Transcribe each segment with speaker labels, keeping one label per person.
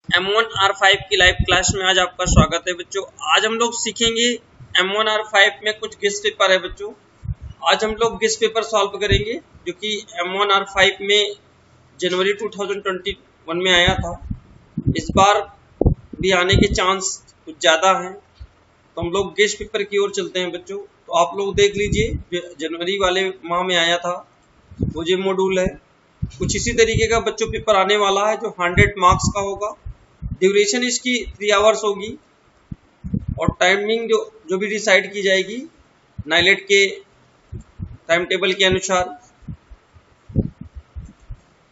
Speaker 1: M1R5 की live class में आज आपका स्वागत है बच्चों। आज हम लोग सीखेंगे M1R5 में कुछ गेस्ट पेपर है बच्चों। आज हम लोग गेस्ट पेपर सॉल्व करेंगे जो कि M1R5 में जनवरी 2021 में आया था। इस बार भी आने के चांस कुछ ज़्यादा हैं, तो हम लोग गेस्ट पेपर की ओर चलते हैं बच्चों। तो आप लोग देख लीजिए, जनवरी वाले माह में आया था वो जो मॉड्यूल है, कुछ इसी तरीके का बच्चों पेपर आने वाला है जो 100 मार्क्स का होगा। ड्यूरेशन इसकी 3 आवर्स होगी और टाइमिंग जो भी डिसाइड की जाएगी नाइलेट के टाइम टेबल के अनुसार।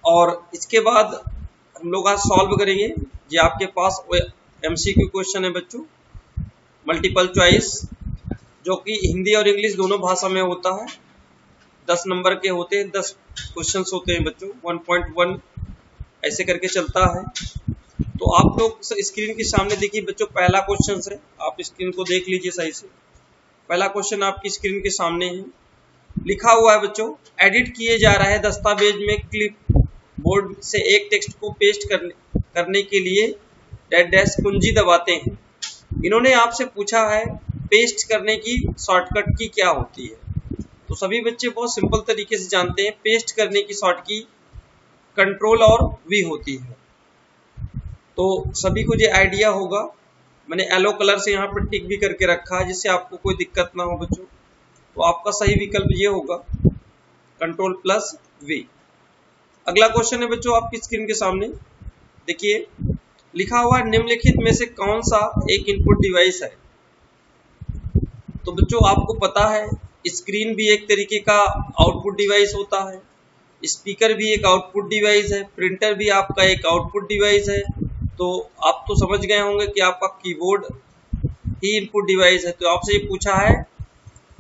Speaker 1: और इसके बाद हम लोग आज सॉल्व करेंगे। ये आपके पास MCQ क्वेश्चन है बच्चों, मल्टीपल चॉइस, जो कि हिंदी और इंग्लिश दोनों भाषा में होता है। 10 नंबर के होते हैं, 10 क्वेश्चंस होते हैं बच्चों, 1.1 ऐसे करके चलता है। तो आप लोग स्क्रीन के सामने देखिए बच्चों, पहला क्वेश्चन है, आप स्क्रीन को देख लीजिए सही से। पहला क्वेश्चन आपकी स्क्रीन के सामने है, लिखा हुआ है बच्चों, एडिट किए जा रहे दस्तावेज में क्लिप बोर्ड से एक टेक्स्ट को पेस्ट करने के लिए डैश कुंजी दबाते हैं। इन्होंने आपसे पूछा है पेस्ट करने की शॉर्टकट की क्या होती है। तो सभी बच्चे बहुत सिंपल तरीके से जानते हैं, पेस्ट करने की शॉर्ट की कंट्रोल और V होती है। तो सभी को ये आइडिया होगा, मैंने येलो कलर से यहाँ पर टिक भी करके रखा है जिससे आपको कोई दिक्कत ना हो बच्चों। तो आपका सही विकल्प ये होगा Ctrl+V। अगला क्वेश्चन है बच्चों आपकी स्क्रीन के सामने, देखिए लिखा हुआ निम्नलिखित में से कौन सा एक इनपुट डिवाइस है। तो बच्चों आपको पता है स्क्रीन भी एक तरीके का आउटपुट डिवाइस होता है, स्पीकर भी एक आउटपुट डिवाइस है, प्रिंटर भी आपका एक आउटपुट डिवाइस है। तो आप तो समझ गए होंगे कि आपका कीबोर्ड ही इनपुट डिवाइस है। तो आपसे ये पूछा है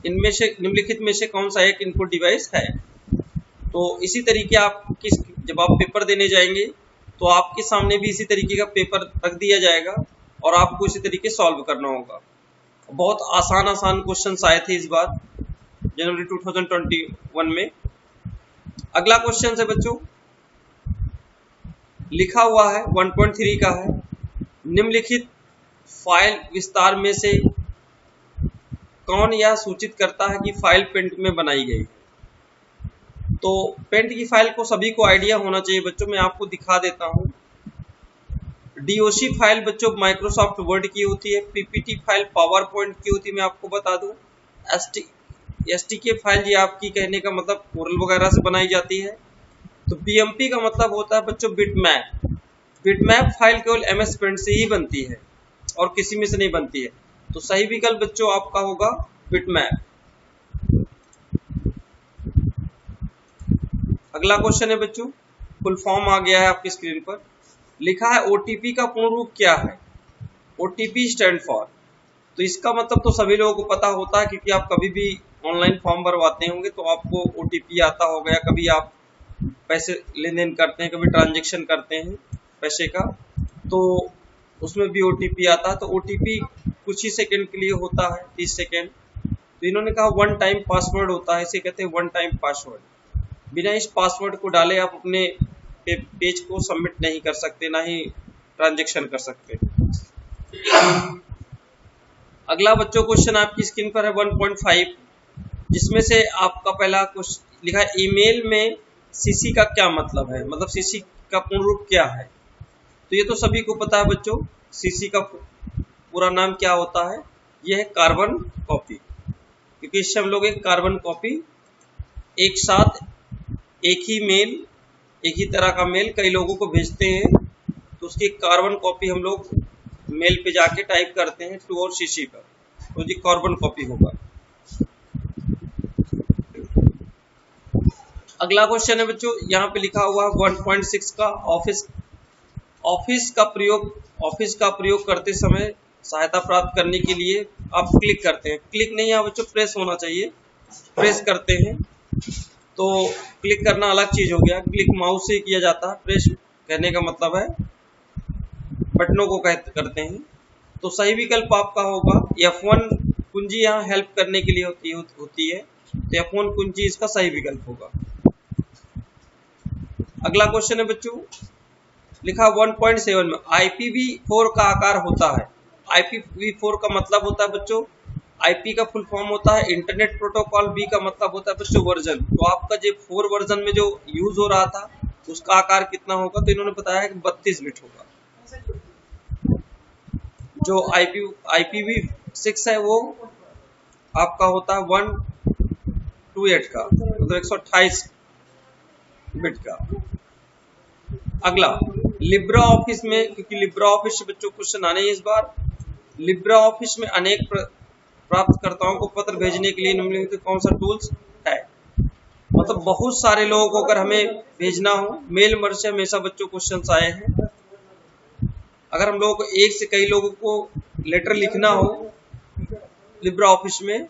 Speaker 1: इनमें से निम्नलिखित में से कौन सा एक इनपुट डिवाइस है। तो इसी तरीके जब आप पेपर देने जाएंगे तो आपके सामने भी इसी तरीके का पेपर रख दिया जाएगा और आपको इसी तरीके सॉल्व करना होगा। बहुत आसान क्वेश्चन आए थे इस बार जनवरी 2021 में। अगला क्वेश्चन है बच्चों, लिखा हुआ है 1.3 का है, निम्नलिखित फाइल विस्तार में से कौन यह सूचित करता है कि फाइल पेंट में बनाई गई। तो पेंट की फाइल को सभी को आइडिया होना चाहिए बच्चों, मैं आपको दिखा देता हूं। DOC फाइल बच्चों माइक्रोसॉफ्ट वर्ड की होती है, PPT फाइल पावर पॉइंट की होती है, मैं आपको बता दूं। STK फाइल ये आपकी कहने का मतलब कोरल वगैरह से बनाई जाती है। तो BMP का मतलब होता है बच्चों बिटमैप। बिटमैप फाइल केवल MS पेंट से ही बनती है और किसी में से नहीं बनती है। तो सही विकल्प बच्चों आपका होगा बिटमैप। अगला क्वेश्चन है बच्चों, फुल फॉर्म आ गया है आपकी स्क्रीन पर, लिखा है OTP का पूर्ण रूप क्या है। OTP स्टैंड फॉर, तो इसका मतलब तो सभी लोगों को पता होता है क्योंकि आप कभी भी ऑनलाइन फॉर्म भरवाते होंगे तो आपको OTP आता होगा, या कभी आप पैसे लेन देन करते हैं, कभी ट्रांजेक्शन करते हैं पैसे का, तो उसमें भी OTP आता है। तो OTP कुछ ही सेकंड के लिए होता है, 30 सेकंड। तो इन्होंने कहा 1 टाइम पासवर्ड होता है, इसे कहते हैं 1 टाइम पासवर्ड। बिना इस पासवर्ड को डाले आप अपने पेज को सबमिट नहीं कर सकते, ना ही ट्रांजेक्शन कर सकते। अगला बच्चों क्वेश्चन आपकी स्क्रीन पर है 1.5, जिसमें से आपका पहला क्वेश्चन लिखा है ईमेल में CC का क्या मतलब है, मतलब CC का पूर्ण रूप क्या है। तो ये तो सभी को पता है बच्चों, CC का पूरा नाम क्या होता है, यह है कार्बन कॉपी, क्योंकि इससे हम लोग एक कार्बन कॉपी एक साथ एक ही मेल, एक ही तरह का मेल कई लोगों को भेजते हैं, तो उसकी कार्बन कॉपी हम लोग मेल पे जाके टाइप करते हैं टू और CC पर, तो ये कार्बन कॉपी होगा। अगला क्वेश्चन है बच्चों, यहाँ पे लिखा हुआ 1.6 का ऑफिस का प्रयोग करते समय सहायता प्राप्त करने के लिए आप क्लिक करते हैं। क्लिक नहीं है बच्चों, प्रेस होना चाहिए, प्रेस करते हैं। तो क्लिक करना अलग चीज हो गया, क्लिक माउस से किया जाता है, प्रेस कहने का मतलब है बटनों को करते हैं। तो सही विकल्प आपका होगा F1 कुंजी, यहाँ हेल्प करने के लिए होती है, तो F1 कुंजी इसका सही विकल्प होगा। अगला क्वेश्चन है बच्चों, लिखा 1.7 में IPv4 का आकार होता है। IPv4 का मतलब होता है बच्चों, IP का फुल फॉर्म होता है इंटरनेट प्रोटोकॉल, B का मतलब होता है बच्चों वर्जन। तो आपका जो 4 वर्जन में जो यूज हो रहा था उसका आकार कितना होगा, तो इन्होंने बताया है कि 32 बिट होगा। जो IPv6 है वो आपका होता है 128 का, मतलब 128 बिट का। अगला लिब्रा ऑफिस में, क्योंकि लिब्रा ऑफिस से बच्चों क्वेश्चन आने हैं इस बार। लिब्रा ऑफिस में अनेक प्राप्तकर्ताओं को पत्र भेजने के लिए निम्नलिखित कौन सा टूल्स है। मतलब बहुत सारे लोगों को अगर हमें भेजना हो, मेल मर्ज से हमेशा बच्चों क्वेश्चन आए हैं। अगर हम लोगों को एक से कई लोगों को लेटर लिखना हो लिब्रा ऑफिस में,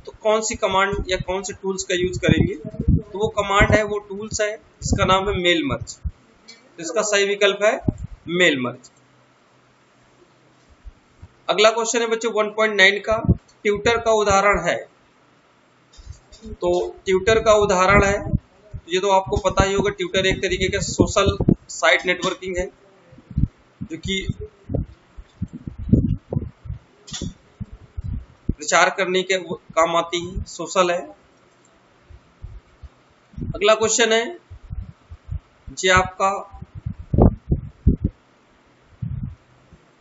Speaker 1: तो कौन सी कमांड या कौन से टूल्स का यूज करेंगे, तो वो कमांड है, वो टूल्स है जिसका नाम है मेल मर्ज। तो इसका सही विकल्प है मेल मर्ज। अगला क्वेश्चन है बच्चों 1.9 का, ट्विटर का उदाहरण है। तो ट्विटर का उदाहरण है, ये तो आपको पता ही होगा, ट्विटर एक तरीके का सोशल साइट नेटवर्किंग है जो कि प्रचार करने के काम आती है, सोशल है। अगला क्वेश्चन है जी आपका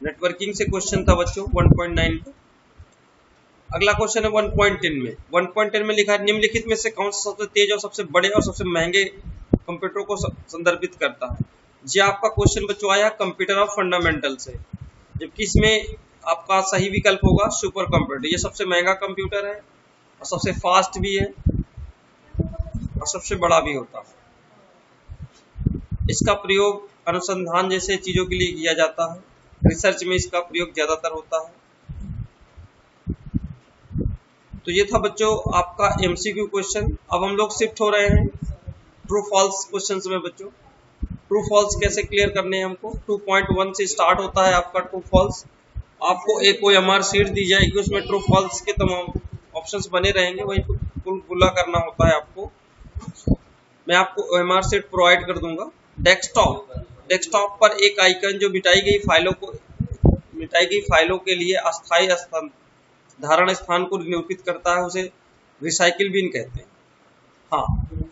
Speaker 1: नेटवर्किंग से क्वेश्चन था बच्चों 1.9 का। अगला क्वेश्चन है 1.10 में। 1.10 में लिखा है निम्नलिखित में से कौन सा सबसे तेज और सबसे बड़े और सबसे महंगे कंप्यूटर को संदर्भित करता है। जी आपका क्वेश्चन बच्चों आया कंप्यूटर ऑफ फंडामेंटल से, जबकि इसमें आपका सही विकल्प होगा सुपर कंप्यूटर। ये सबसे महंगा कंप्यूटर है और सबसे फास्ट भी है और सबसे बड़ा भी होता है। इसका प्रयोग अनुसंधान जैसे चीजों के लिए किया जाता है, रिसर्च में इसका प्रयोग ज्यादातर होता है। तो ये था बच्चों आपका MCQ क्वेश्चन। अब हम लोग शिफ्ट हो रहे हैं ट्रू फॉल्स क्वेश्चंस में बच्चों। ट्रू फॉल्स कैसे क्लियर करने हैं हमको, 2.1 से स्टार्ट होता है आपका ट्रू फॉल्स। आपको एक OMR शीट दी जाएगी, उसमें ट्रू फॉल्स के तमाम ऑप्शंस बने रहेंगे, वही गुल्ला करना होता है आपको। मैं आपको OMR शीट प्रोवाइड कर दूंगा। डेस्कटॉप पर एक आइकन जो मिटाई गई फाइलों के लिए अस्थायी धारण स्थान को निरूपित करता है, उसे रिसाइकिल बिन कहते हैं। हाँ,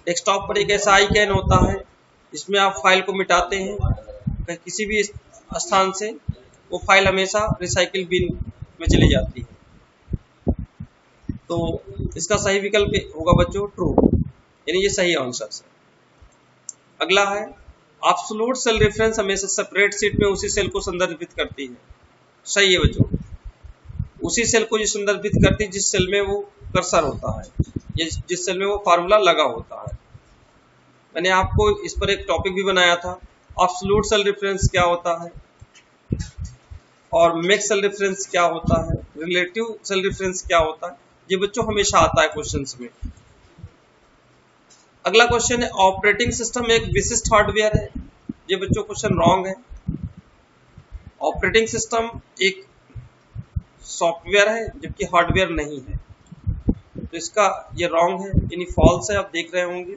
Speaker 1: डेस्कटॉप पर एक ऐसा आइकन होता है जिसमें आप फाइल को मिटाते हैं किसी भी स्थान से, वो फाइल हमेशा रिसाइकिल बिन में चली जाती है। तो इसका सही विकल्प होगा बच्चों ट्रू, यानी ये सही आंसर है। अगला है एब्सोल्यूट सेल रेफरेंस हमेशा सेपरेट सीट में उसी सेल को संदर्भित करती है। सही है बच्चों, उसी सेल को जो संदर्भित करती है जिस सेल में वो कर्सर होता है, जिस सेल में वो फार्मूला लगा होता है। मैंने आपको इस पर एक टॉपिक भी बनाया था, एब्सोल्यूट सेल रेफरेंस क्या होता है और मैक्स सेल रेफरेंस क्या होता है, रिलेटिव सेल रेफरेंस क्या होता है। ये बच्चों हमेशा आता है क्वेश्चंस में। अगला क्वेश्चन है ऑपरेटिंग सिस्टम एक विशिष्ट हार्डवेयर है। ये बच्चों क्वेश्चन रॉन्ग है। ऑपरेटिंग सिस्टम एक सॉफ्टवेयर है जबकि हार्डवेयर नहीं है, तो इसका ये रॉन्ग है, यानी फॉल्स है, आप देख रहे होंगे।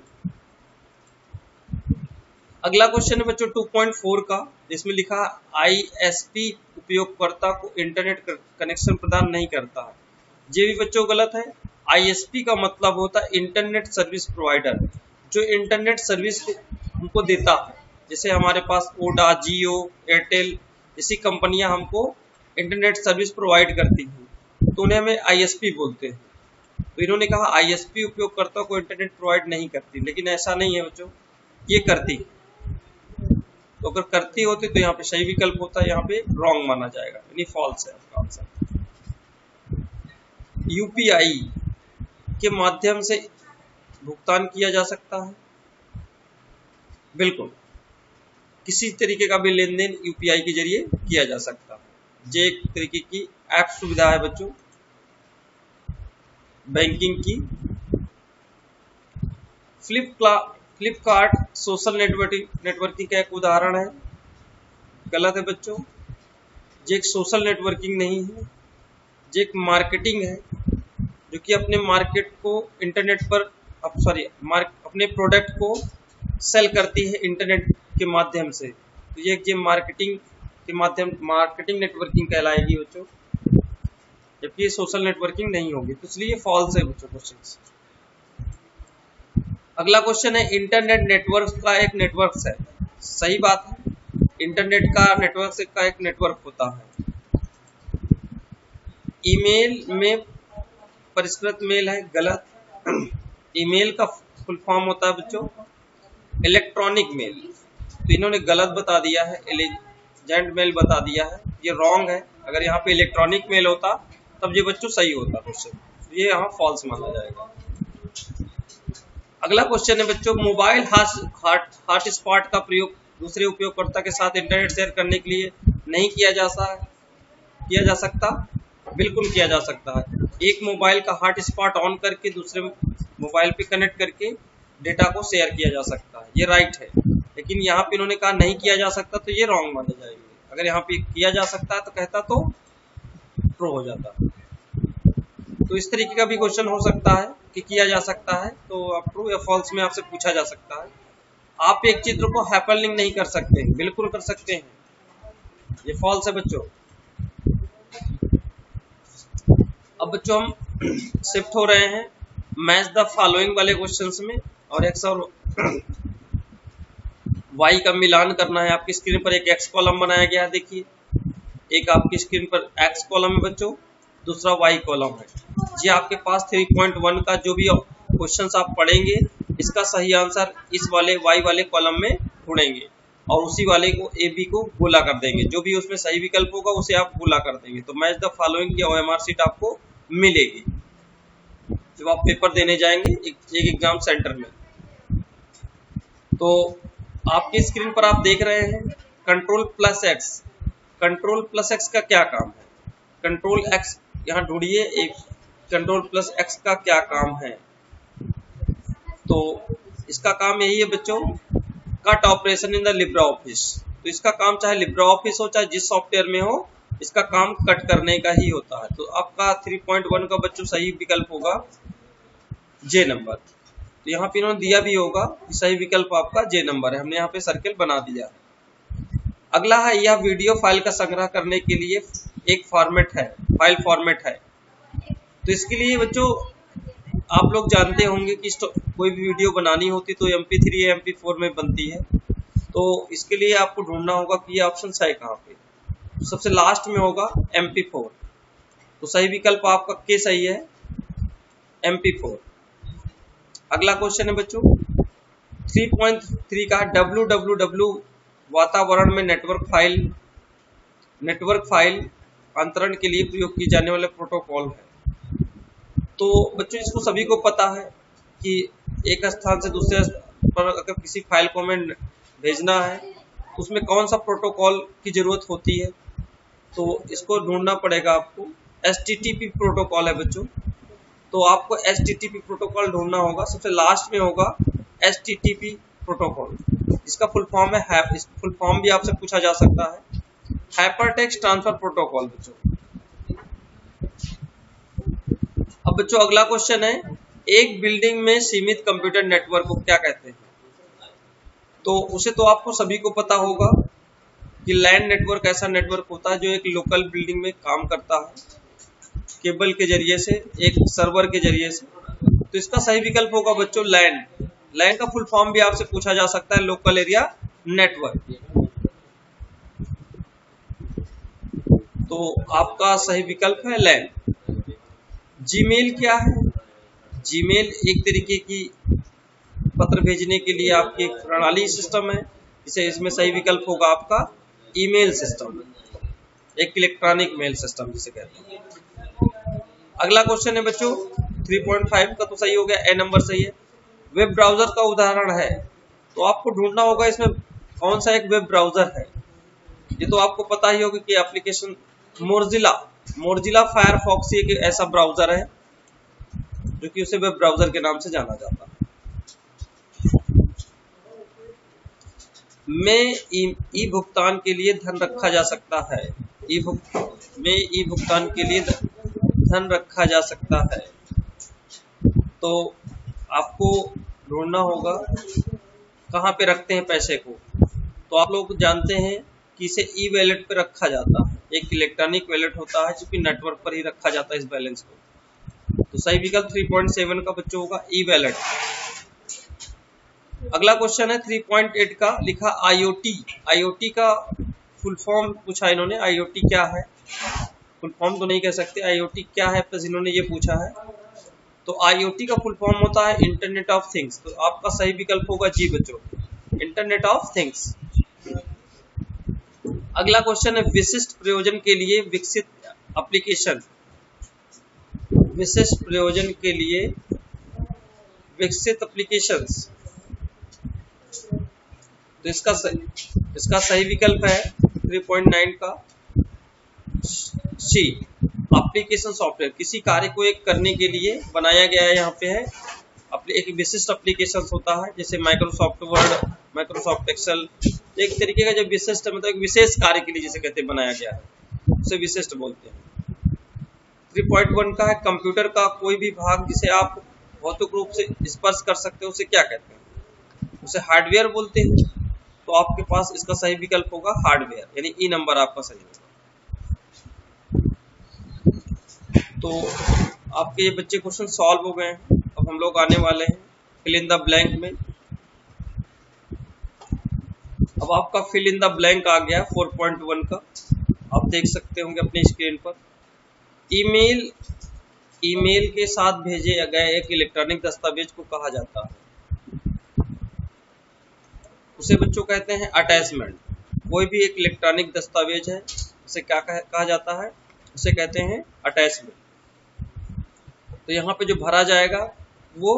Speaker 1: अगला क्वेश्चन है बच्चों 2.4 का, जिसमें लिखा ISP उपयोगकर्ता को इंटरनेट कनेक्शन प्रदान नहीं करता है। ये भी बच्चों गलत है। ISP का मतलब होता है इंटरनेट सर्विस प्रोवाइडर, जो इंटरनेट सर्विस हमको देता है। जैसे हमारे पास ओडा, जियो, एयरटेल जैसी कंपनियां हमको इंटरनेट सर्विस प्रोवाइड करती हैं, तो उन्हें हमें ISP बोलते हैं। तो इन्होंने कहा ISP उपयोगकर्ता को इंटरनेट प्रोवाइड नहीं करती, लेकिन ऐसा नहीं है बच्चों, ये करती। तो अगर करती होती तो यहाँ पे सही विकल्प होता है, यहाँ पे रॉन्ग माना जाएगा, यानी फॉल्स है आपका आंसर। UPI के माध्यम से भुगतान किया जा सकता है, बिल्कुल किसी तरीके का भी लेन देन UPI के जरिए किया जा सकता है। ये एक तरीके की ऐप सुविधा है बच्चों बैंकिंग की। फ्लिपकार्ट सोशल नेटवर्किंग का एक उदाहरण है, गलत है बच्चों। ये एक सोशल नेटवर्किंग नहीं है, ये एक मार्केटिंग है जो कि अपने मार्केट को इंटरनेट पर अपने प्रोडक्ट को सेल करती है इंटरनेट के माध्यम से। तो ये गेम मार्केटिंग के माध्यम मार्केटिंग नेटवर्किंग कहलाएगी बच्चों, जबकि ये सोशल नेटवर्किंग नहीं होगी, तो इसलिए फॉल्स है बच्चों क्वेश्चन। अगला क्वेश्चन है इंटरनेट नेटवर्क का एक नेटवर्क है। सही बात है, इंटरनेट का नेटवर्क का एक नेटवर्क होता है। ईमेल में परिष्कृत मेल है, गलत। ईमेल का फुल फॉर्म होता है बच्चों इलेक्ट्रॉनिक मेल, तो इन्होंने गलत बता दिया है, एलिजेंट मेल बता दिया है, ये रॉन्ग है। अगर यहाँ पे इलेक्ट्रॉनिक मेल होता तब ये बच्चों सही होता क्वेश्चन, ये यहाँ फॉल्स माना जाएगा। अगला क्वेश्चन है बच्चों मोबाइल हॉटस्पॉट का प्रयोग दूसरे उपयोगकर्ता के साथ इंटरनेट शेयर करने के लिए नहीं किया जा सकता। बिल्कुल किया जा सकता है। एक मोबाइल का हॉटस्पॉट ऑन करके दूसरे मोबाइल पे कनेक्ट करके डेटा को शेयर किया जा सकता है, ये राइट है। लेकिन यहाँ पे इन्होंने कहा नहीं किया जा सकता, तो ये रॉन्ग माना जाएगा। अगर यहाँ पे किया जा सकता है तो कहता तो ट्रू हो जाता। तो इस तरीके का भी क्वेश्चन हो सकता है कि किया जा सकता है, तो आप ट्रू या फॉल्स में आपसे पूछा जा सकता है। आप एक चित्र को हाइपरलिंक नहीं कर सकते, बिल्कुल कर सकते हैं, ये फॉल्स है बच्चों। अब बच्चों हम शिफ्ट हो रहे हैं मैच द फॉलोइंग वाले क्वेश्चंस में, और एक्स और वाई का मिलान करना है। आपकी स्क्रीन पर एक एक्स कॉलम बनाया गया है, देखिए एक आपकी स्क्रीन पर एक्स कॉलम है बच्चों, दूसरा वाई कॉलम है। जी आपके पास 3.1 का जो भी क्वेश्चंस आप पढ़ेंगे, इसका सही आंसर इस वाले वाई वाले कॉलम में ढूंढेंगे और उसी वाले को ए बी को गोला कर देंगे। जो भी उसमें सही विकल्प होगा उसे आप गोला कर देंगे, तो मैच द फॉलोइंग की OMR शीट आपको मिलेगी जब आप पेपर देने जाएंगे एक एग्जाम सेंटर में। तो आपकी स्क्रीन पर आप देख रहे हैं control plus x. Control plus x का क्या काम है, कंट्रोल एक्स यहाँ ढूंढिए, एक कंट्रोल प्लस एक्स का क्या काम है। तो इसका काम यही है बच्चों, cut operation in the Libra office. तो इसका काम चाहे लिब्रा ऑफिस हो चाहे जिस सॉफ्टवेयर में हो, इसका काम कट करने का ही होता है। तो आपका 3.1 का बच्चों सही विकल्प होगा जे नंबर। तो यहाँ पे इन्होंने दिया भी होगा, सही विकल्प आपका जे नंबर है, हमने यहाँ पे सर्किल बना दिया है। अगला है यह वीडियो फाइल का संग्रह करने के लिए एक फॉर्मेट है, फाइल फॉर्मेट है। तो इसके लिए बच्चों आप लोग जानते होंगे कि कोई भी वीडियो बनानी होती तो MP3 या MP4 में बनती है। तो इसके लिए आपको ढूंढना होगा कि ये ऑप्शन है कहाँ पे। तो सबसे लास्ट में होगा MP4, तो सही विकल्प आपका के सही है MP4। अगला क्वेश्चन है बच्चों 3.3 का www वातावरण में नेटवर्क फाइल अंतरण के लिए प्रयोग किए जाने वाले प्रोटोकॉल है। तो बच्चों इसको सभी को पता है कि एक स्थान से दूसरे पर अगर किसी फाइल को हमें भेजना है तो उसमें कौन सा प्रोटोकॉल की जरूरत होती है, तो इसको ढूंढना पड़ेगा आपको। HTTP प्रोटोकॉल है बच्चों, तो आपको HTTP प्रोटोकॉल ढूंढना होगा। सबसे लास्ट में होगा HTTP प्रोटोकॉल, इसका फुल फॉर्म है, इस फुल फॉर्म भी आपसे पूछा जा सकता है, हाइपरटेक्स्ट ट्रांसफर प्रोटोकॉल बच्चों। अब बच्चों अगला क्वेश्चन है एक बिल्डिंग में सीमित कंप्यूटर नेटवर्क को क्या कहते हैं। तो उसे तो आपको सभी को पता होगा कि लैन नेटवर्क ऐसा नेटवर्क होता है जो एक लोकल बिल्डिंग में काम करता है केबल के जरिए से, एक सर्वर के जरिए से। तो इसका सही विकल्प होगा बच्चों लैन। लैन का फुल फॉर्म भी आपसे पूछा जा सकता है, लोकल एरिया नेटवर्क। तो आपका सही विकल्प है लैन। जीमेल क्या है, जीमेल एक तरीके की पत्र भेजने के लिए आपकी एक प्रणाली सिस्टम है, इसमें सही विकल्प होगा आपका ईमेल सिस्टम, एक इलेक्ट्रॉनिक मेल सिस्टम जिसे कहते हैं। अगला क्वेश्चन है बच्चों 3.5 का तो सही हो गया, ए नंबर सही है। वेब ब्राउजर का उदाहरण है, तो आपको ढूंढना होगा इसमें कौन सा एक वेब ब्राउजर है। ये तो आपको पता ही होगा कि एप्लीकेशन मोरजिला फायरफॉक्स एक ऐसा ब्राउजर है जो कि उसे वेब ब्राउजर के नाम से जाना जाता है। में ई भुगतान के लिए धन रखा जा सकता है, ई भुगतान के लिए धन रखा जा सकता है। तो आपको ढूंढना होगा कहाँ पे रखते हैं पैसे को। तो आप लोग जानते हैं कि इसे ई वैलेट पे रखा जाता है, एक इलेक्ट्रॉनिक वैलेट होता है जो कि नेटवर्क पर ही रखा जाता है इस बैलेंस को। तो सही विकल्प 3.7 का बच्चों होगा ई वैलेट। अगला क्वेश्चन है 3.8 का, लिखा IoT। IoT का फुल फॉर्म पूछा इन्होंने, IoT क्या है, फुल फॉर्म तो नहीं कह सकते, IoT क्या है प्लस इन्होंने ये पूछा है। तो IoT का फुल फॉर्म होता है इंटरनेट ऑफ थिंग्स। तो आपका सही विकल्प होगा जी बच्चों, इंटरनेट ऑफ थिंग्स। अगला क्वेश्चन है विशिष्ट प्रयोजन के लिए विकसित एप्लीकेशन। विशिष्ट प्रयोजन के लिए विकसित एप्लीकेशंस। तो इसका सही विकल्प है 3.9 का सी, एप्लीकेशन सॉफ्टवेयर। किसी कार्य को एक करने के लिए बनाया गया है, यहाँ पे है एक विशिष्ट एप्लीकेशन होता है, जैसे माइक्रोसॉफ्ट वर्ड, माइक्रोसॉफ्ट एक्सेल। एक तरीके का जब विशिष्ट मतलब एक विशेष कार्य के लिए जिसे कहते हैं बनाया गया है, उसे विशिष्ट बोलते हैं। 3.1 का है कंप्यूटर का कोई भी भाग जिसे आप भौतिक रूप से स्पर्श कर सकते हो उसे क्या कहते हैं, उसे हार्डवेयर बोलते हैं। तो आपके पास इसका सही विकल्प होगा हार्डवेयर, यानी ई नंबर आपका सही होगा। तो आपके ये बच्चे क्वेश्चन सॉल्व हो गए हैं। अब हम लोग आने वाले हैं फिल इन द ब्लैंक में। अब आपका फिल इन द ब्लैंक आ गया 4.1 का, आप देख सकते होंगे अपनी स्क्रीन पर। ईमेल के साथ भेजे गए एक इलेक्ट्रॉनिक दस्तावेज को कहा जाता है, उसे बच्चों कहते हैं अटैचमेंट। कोई भी एक इलेक्ट्रॉनिक दस्तावेज है उसे क्या कहा जाता है, उसे कहते हैं अटैचमेंट। तो यहाँ पे जो भरा जाएगा वो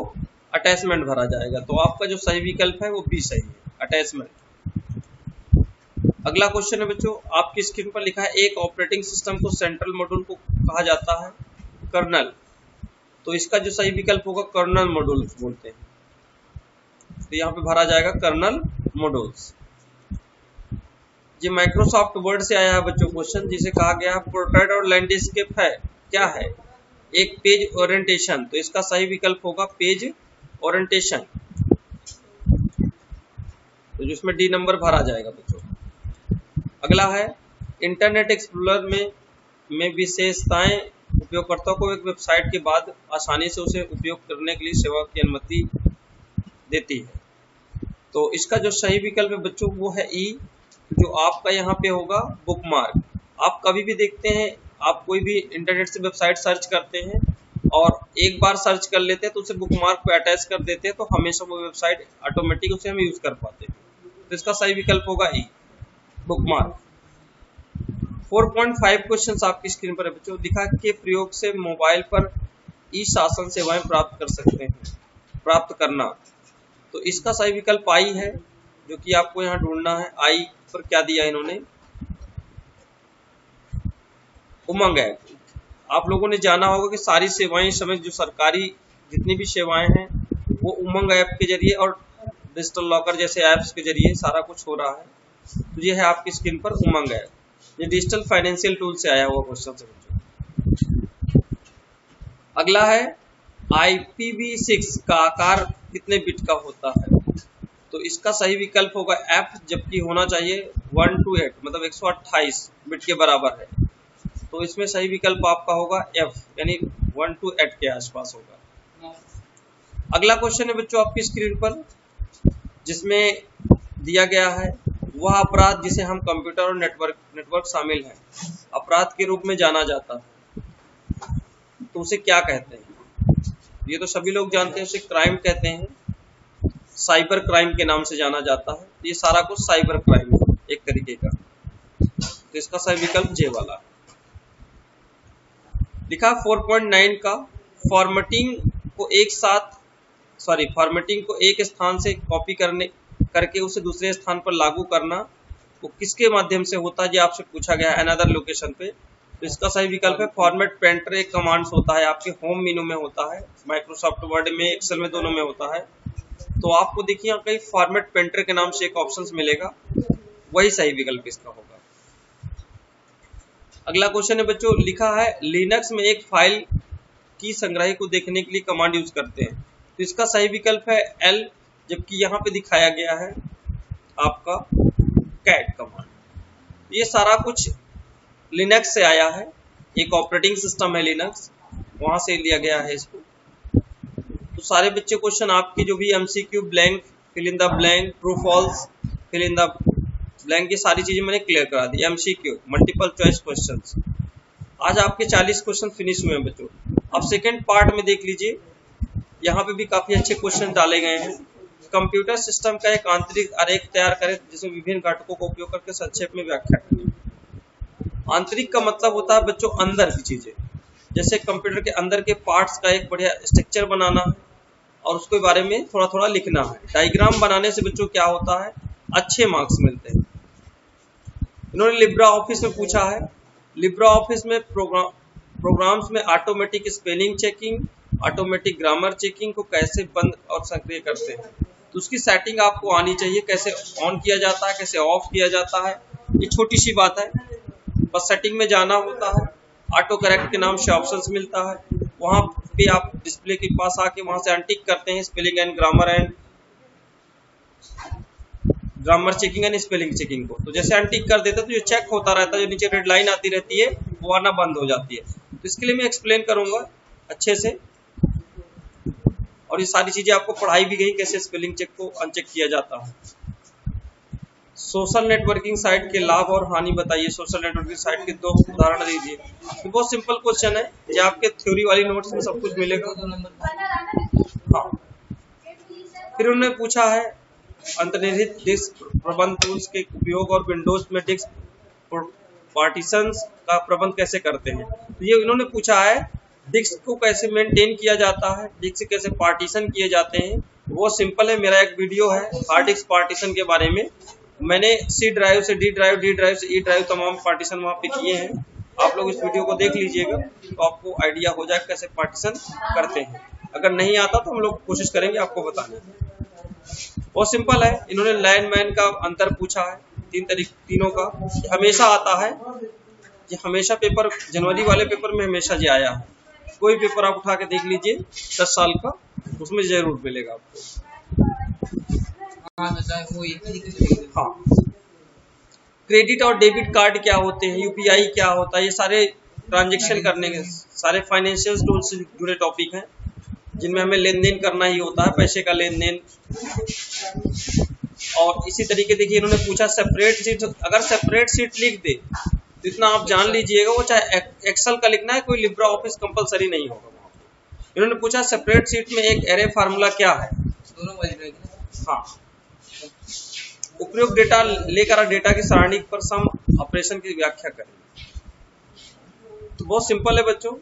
Speaker 1: अटैचमेंट भरा जाएगा। तो आपका जो सही विकल्प है वो बी सही है, अटैचमेंट। अगला क्वेश्चन है बच्चों, आपकी स्क्रीन पर लिखा है एक ऑपरेटिंग सिस्टम को सेंट्रल मॉड्यूल को कहा जाता है कर्नल। तो इसका जो सही विकल्प होगा कर्नल मॉड्यूल्स बोलते हैं। तो यहाँ पे भरा जाएगा कर्नल मॉड्यूल्स। ये माइक्रोसॉफ्ट वर्ड से आया है बच्चों क्वेश्चन, जिसे कहा गया है पोर्ट्रेट और लैंडस्केप है, क्या है, एक पेज ओरिएंटेशन। तो इसका सही विकल्प होगा पेज ओरिएंटेशन, तो जिसमें डी नंबर भरा जाएगा बच्चों। अगला है इंटरनेट एक्सप्लोरर में विशेषताएं उपयोगकर्ता को एक वेबसाइट के बाद आसानी से उसे उपयोग करने के लिए सेवा की अनुमति देती है। तो इसका जो सही विकल्प है बच्चों वो है ई, जो आपका यहाँ पे होगा बुकमार्क। आप कभी भी देखते हैं, आप कोई भी इंटरनेट से वेबसाइट सर्च करते हैं और एक बार सर्च कर लेते हैं तो उसे बुकमार्क पे अटैच कर देते हैं, तो हमेशा वो वेबसाइट ऑटोमेटिक उसे हम यूज कर पाते हैं। तो इसका सही विकल्प होगा ई, बुकमार्क। 4.5 क्वेश्चन आपकी स्क्रीन पर है बच्चों, लिखा के प्रयोग से मोबाइल पर ई शासन सेवाएं प्राप्त कर सकते हैं, प्राप्त करना। तो इसका सही विकल्प आई है, जो कि आपको यहाँ ढूंढना है। आई पर क्या दिया इन्होंने, उमंग ऐप। आप लोगों ने जाना होगा कि सारी सेवाएं इस समय जो सरकारी जितनी भी सेवाएं हैं वो उमंग ऐप के जरिए और डिजिटल लॉकर जैसे ऐप्स के जरिए सारा कुछ हो रहा है। तो ये है आपकी स्क्रीन पर उमंग ऐप, ये डिजिटल फाइनेंशियल टूल से आया हुआ क्वेश्चन से बच्चों। अगला है IPv6 का आकार कितने बिट का होता है। तो इसका सही विकल्प होगा F, जबकि होना चाहिए 1 to 8, मतलब 128 बिट के बराबर है। तो इसमें सही विकल्प आपका होगा F, यानी 1 to 8 के आसपास होगा। अगला क्वेश्चन है बच्चों आपकी स्क्रीन पर, जिसमें दिया गया है वह अपराध जिसे हम कंप्यूटर और नेटवर्क शामिल है अपराध के रूप में जाना जाता है, तो उसे क्या कहते हैं। ये तो सभी लोग जानते हैं, उसे क्राइम कहते हैं, साइबर क्राइम के नाम से जाना जाता है। ये सारा कुछ साइबर क्राइम है एक तरीके का। तो इसका सही विकल्प जे वाला है। लिखा 4.9 का फॉर्मेटिंग को एक स्थान से कॉपी करके उसे दूसरे स्थान पर लागू करना वो किसके माध्यम से होता है, ये आपसे पूछा गया है अनदर लोकेशन पे। तो इसका सही विकल्प है फॉर्मेट पेंटर। एक कमांड्स होता है आपके होम मेनू में होता है, माइक्रोसॉफ्ट वर्ड में, एक्सेल में, दोनों में होता है। तो आपको देखिए यहाँ कहीं फॉर्मेट पेंटर के नाम से एक ऑप्शन मिलेगा, वही सही विकल्प इसका होगा। अगला क्वेश्चन है बच्चों, लिखा है लिनक्स में एक फाइल की संग्रही को देखने के लिए कमांड यूज करते हैं। तो इसका सही विकल्प है L, जबकि यहाँ पे दिखाया गया है आपका कैट कमांड। ये सारा कुछ लिनक्स से आया है, एक ऑपरेटिंग सिस्टम है लिनक्स, वहां से लिया गया है इसको। तो सारे बच्चे क्वेश्चन आपकी जो भी MCQ, blank, fill in the blank, true false, fill in the blank, ये सारी चीजें मैंने क्लियर करा दी। एमसीक्यू मल्टीपल चॉइस क्वेश्चंस, आज आपके 40 क्वेश्चन फिनिश हुए हैं बच्चों। अब सेकंड पार्ट में देख लीजिए, यहाँ पे भी काफी अच्छे क्वेश्चन डाले गए हैं। कंप्यूटर सिस्टम का एक आंतरिक आरेख तैयार करें जिसमें विभिन्न घटकों का उपयोग करके संक्षेप में व्याख्या करें। आंतरिक का मतलब होता है बच्चों अंदर की चीजें, जैसे कंप्यूटर के अंदर के पार्ट्स का एक बढ़िया स्ट्रक्चर बनाना है और उसके बारे में थोड़ा थोड़ा लिखना है। डायग्राम बनाने से बच्चों क्या होता है, अच्छे मार्क्स मिलते हैं। इन्होंने लिब्रा ऑफिस में पूछा है, लिब्रा ऑफिस में प्रोग्राम्स में automatic spelling checking, automatic grammar checking को कैसे बंद और सक्रिय करते हैं, तो उसकी सेटिंग आपको आनी चाहिए, कैसे ऑन किया जाता है, कैसे ऑफ किया जाता है। ये छोटी सी बात है, बस सेटिंग में जाना होता है। ऑटो करेक्ट के नाम से ऑप्शंस मिलता है, वहां पे आप डिस्प्ले के पास आके वहां से अनटिक करते हैं spelling and grammar checking and spelling checking को। तो जैसे अनटिक कर देते तो जो चेक होता रहता है, जो नीचे रेड लाइन आती रहती है वो आना बंद हो जाती है। तो इसके लिए मैं एक्सप्लेन करूंगा अच्छे से, और ये सारी चीजें आपको पढ़ाई भी गई कैसे स्पेलिंग चेक को अनचेक किया जाता है। सोशल नेटवर्किंग साइट के लाभ और हानि बताइए। सोशल नेटवर्किंग साइट के 2 उदाहरण दीजिए। तो बहुत सिंपल क्वेश्चन है, ये आपके थ्योरी वाली नोट्स में सब कुछ मिलेगा। हाँ, फिर उन्होंने पूछा है अंतर्निहित डिस्क प्रबंध टूल्स के उपयोग और विंडोज में डिस्क पार्टीशंस का प्रबंध कैसे करते हैं। तो ये इन्होंने पूछा है डिस्क को कैसे मेंटेन किया जाता है, डिस्क से कैसे पार्टीशन किए जाते हैं। वो सिंपल है, मेरा एक वीडियो है हार्ड डिस्क पार्टीशन के बारे में, मैंने सी ड्राइव से डी ड्राइव, डी ड्राइव से ई ड्राइव तमाम पार्टीशन वहां पे किए हैं। आप लोग इस वीडियो को देख लीजिएगा तो आपको आइडिया हो जाए कैसे पार्टीशन करते हैं। अगर नहीं आता तो हम लोग कोशिश करेंगे आपको बताने। बहुत सिंपल है, इन्होंने लाइनमैन का अंतर पूछा है, तीनों का हमेशा आता है। ये हमेशा पेपर जनवरी वाले पेपर में हमेशा जी आया है। कोई पेपर आप उठा के देख लीजिए 10 साल का, उसमें जरूर मिलेगा आपको। हाँ, क्रेडिट और डेबिट कार्ड क्या होते हैं, यूपीआई क्या होता है, ये सारे ट्रांजेक्शन करने के सारे फाइनेंशियल टूल से जुड़े टॉपिक हैं जिनमें हमें लेन देन करना ही होता है, पैसे का लेन देन। और इसी तरीके देखिए इन्होंने पूछा सेपरेट सीट, अगर सेपरेट सीट लिख दे तो इतना आप जान लीजिएगा, वो चाहे एक्सेल का लिखना है, कोई लिब्रा ऑफिस कंपलसरी नहीं होगा वहां पे। इन्होंने पूछा सेपरेट सीट में एक एरे फार्मूला क्या है। हाँ, उपयोग डेटा लेकर डेटा की सारणी पर सम ऑपरेशन की व्याख्या करें। तो बहुत सिंपल है बच्चों,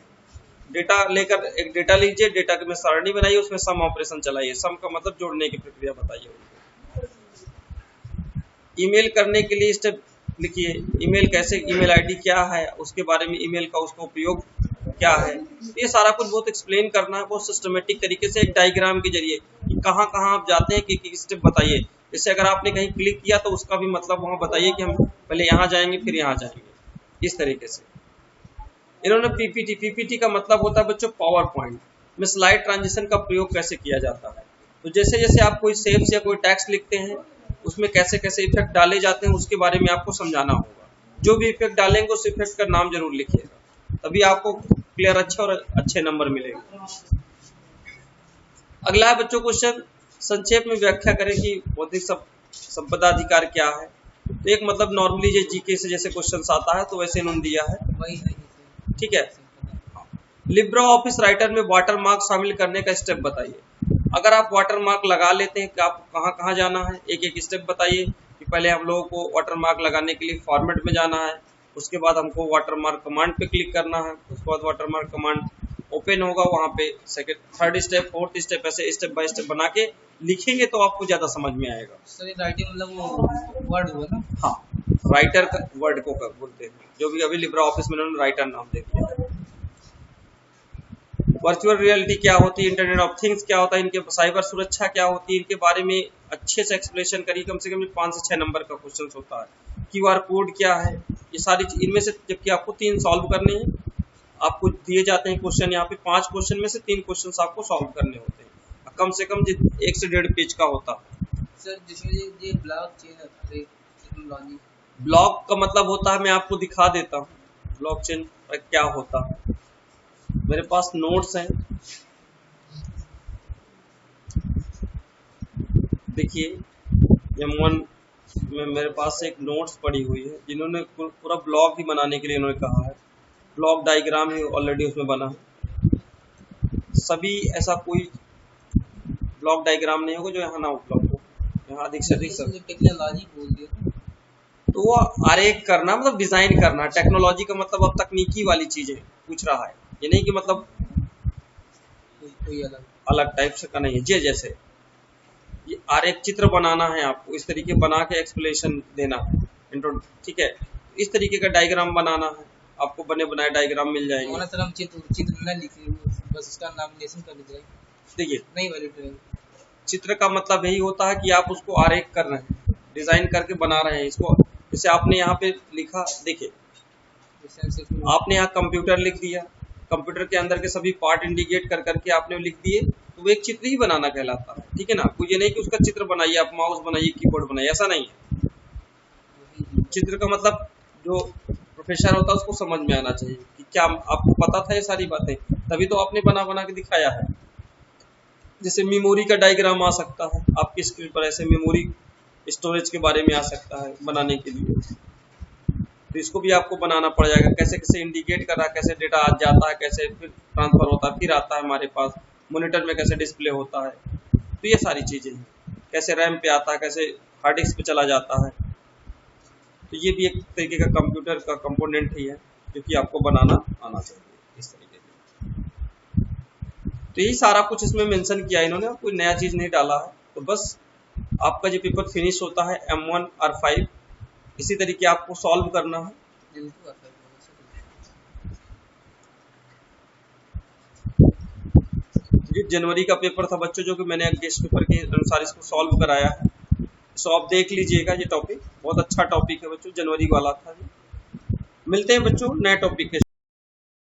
Speaker 1: डेटा लेकर एक डेटा लीजिए, डेटा की में सारणी बनाइए, उसमें सम ऑपरेशन चलाइए। सम का मतलब जोड़ने की प्रक्रिया बताइए। ईमेल करने के लिए स्टेप लिखिए, ईमेल कैसे, ईमेल आईडी क्या है, उसके बारे में, ईमेल का उसका उपयोग क्या है। ये सारा कुछ बहुत एक्सप्लेन करना है, बहुत सिस्टमेटिक तरीके से एक डायग्राम के जरिए कहाँ कहाँ आप जाते हैं कि स्टेप बताइए। जैसे अगर आपने कहीं क्लिक किया तो उसका भी मतलब वहां बताइए कि हम पहले यहाँ जाएंगे फिर यहाँ जाएंगे, इस तरीके से। इन्होंने पीपीटी, पीपीटी का मतलब होता है बच्चों पावर पॉइंट में स्लाइड ट्रांजिशन का प्रयोग कैसे किया जाता है। तो जैसे जैसे आप कोई सेल्स या कोई टैक्स लिखते हैं उसमें कैसे कैसे इफेक्ट डाले जाते हैं उसके बारे में आपको समझाना होगा। जो भी इफेक्ट डालेंगे उस इफेक्ट का नाम जरूर लिखिएगा, तभी आपको क्लियर अच्छे और अच्छे नंबर मिलेंगे। अगला है बच्चों क्वेश्चन, संक्षेप में व्याख्या करें कि बौद्धिक संपदा अधिकार क्या है। तो एक मतलब नॉर्मली जो जीके से जैसे क्वेश्चन आता है तो वैसे इन्होंने दिया है, ठीक है। लिब्रा ऑफिस राइटर में वाटरमार्क शामिल करने का स्टेप बताइए। अगर आप वाटरमार्क लगा लेते हैं कि आप कहाँ कहाँ जाना है, एक एक स्टेप बताइए कि पहले हम लोगों को वाटरमार्क लगाने के लिए फॉर्मेट में जाना है, उसके बाद हमको वाटरमार्क कमांड पे क्लिक करना है, उसके बाद वाटरमार्क कमांड ओपन होगा, वहां पे second, third step, fourth step, ऐसे स्टेप बाय स्टेप बना के लिखेंगे तो आपको ज्यादा समझ में आएगा।
Speaker 2: सर राइटिंग मतलब वो वर्ड हुआ ना।
Speaker 1: हाँ, राइटर का वर्ड को बोलते हैं, जो भी अभी लिब्रा ऑफिस में उन्होंने राइटर नाम दे दिया है। वर्चुअल रियलिटी क्या होती है, इंटरनेट ऑफ थिंग्स क्या होता है, इनके साइबर सुरक्षा क्या होती है, इनके बारे में अच्छे से एक्सप्लेनेशन करिए। कम से कम 5 से 6 नंबर का क्वेश्चन होता है। क्यूआर कोड क्या है, ये सारी इनमें से जबकि आपको 3 सॉल्व करने हैं, आपको दिए जाते हैं क्वेश्चन, यहाँ पे 5 क्वेश्चन में से 3 क्वेश्चन आपको सॉल्व करने होते हैं। कम से कम 1 से 1.5 पेज का होता है।
Speaker 2: सर जिसमें ये ब्लॉक चेन टेक्नोलॉजी।
Speaker 1: ब्लॉक का मतलब होता है, मैं आपको दिखा देता हूँ ब्लॉकचेन पर क्या होता है। मेरे पास नोट्स हैं, देखिए M1 में मेरे पास एक नोट्स पड़ी हुई है, जिन्होंने पूरा ब्लॉक ही बनाने के लिए इन्होंने कहा है। ब्लॉक डायग्राम ही ऑलरेडी उसमें बना है। सभी ऐसा कोई ब्लॉक डायग्राम नहीं होगा जो यहाँ ना उपलब्ध हो, यहाँ अधिक से अधिक सब।
Speaker 2: टेक्नोलॉजी बोल दिया
Speaker 1: तो वो आरेख करना मतलब डिजाइन करना। टेक्नोलॉजी का मतलब अब तकनीकी वाली चीजें पूछ रहा है, ये नहीं कि मतलब
Speaker 2: कोई
Speaker 1: अलग टाइप से का नहीं है। जे जैसे ये आरेख चित्र बनाना है आपको, इस तरीके बना के एक्सप्लेनेशन देना है, ठीक है। इस तरीके का डायग्राम बनाना है आपको, बने बनाए डायग्राम मिल जाएंगे।
Speaker 2: सर हम चित्र न लिखे, बस उसका नामिनेशन कर दीजिए।
Speaker 1: देखिए
Speaker 2: नहीं वाली
Speaker 1: चित्र का मतलब यही होता है कि आप उसको आरेख कर रहे हैं, डिजाइन करके बना रहे हैं इसको। जैसे आपने यहाँ पे लिखा, देखिए आपने यहाँ कंप्यूटर लिख दिया, कंप्यूटर के अंदर के सभी पार्ट इंडिकेट कर करके आपने लिख दिए, तो वो एक चित्र ही बनाना कहलाता है, ठीक है ना। कोई ये नहीं कि उसका चित्र बनाइए आप, माउस बनाइए, कीबोर्ड बनाइए, ऐसा नहीं है। चित्र का मतलब जो प्रोफेसर होता है उसको समझ में आना चाहिए कि क्या आपको पता था ये सारी बातें, तभी तो आपने बना बना के दिखाया है। जैसे मेमोरी का डायग्राम आ सकता है आपकी स्क्रीन पर, ऐसे मेमोरी स्टोरेज के बारे में आ सकता है बनाने के लिए। तो इसको भी आपको बनाना पड़ जाएगा, कैसे कैसे इंडिकेट कर रहा है, कैसे डेटा आ जाता है, कैसे फिर ट्रांसफर होता है, फिर आता है हमारे पास मॉनिटर में, कैसे डिस्प्ले होता है। तो ये सारी चीजें हैं, कैसे रैम पे आता है, कैसे हार्ड डिस्क पे चला जाता है। तो ये भी एक तरीके का कंप्यूटर का कंपोनेंट ही है जो कि आपको बनाना आना चाहिए इस तरीके से। तो यही सारा कुछ इसमें मेंशन किया इन्होंने, कोई नया चीज नहीं डाला है। तो बस आपका जो पेपर फिनिश होता है M1 और 5 इसी तरीके आपको सॉल्व करना है। ये जनवरी का पेपर था बच्चों, जो कि मैंने गेस्ट पेपर के अनुसार इसको सॉल्व कराया है। सो आप देख लीजिएगा, ये टॉपिक बहुत अच्छा टॉपिक है बच्चों, जनवरी वाला था। मिलते हैं बच्चों नए टॉपिक के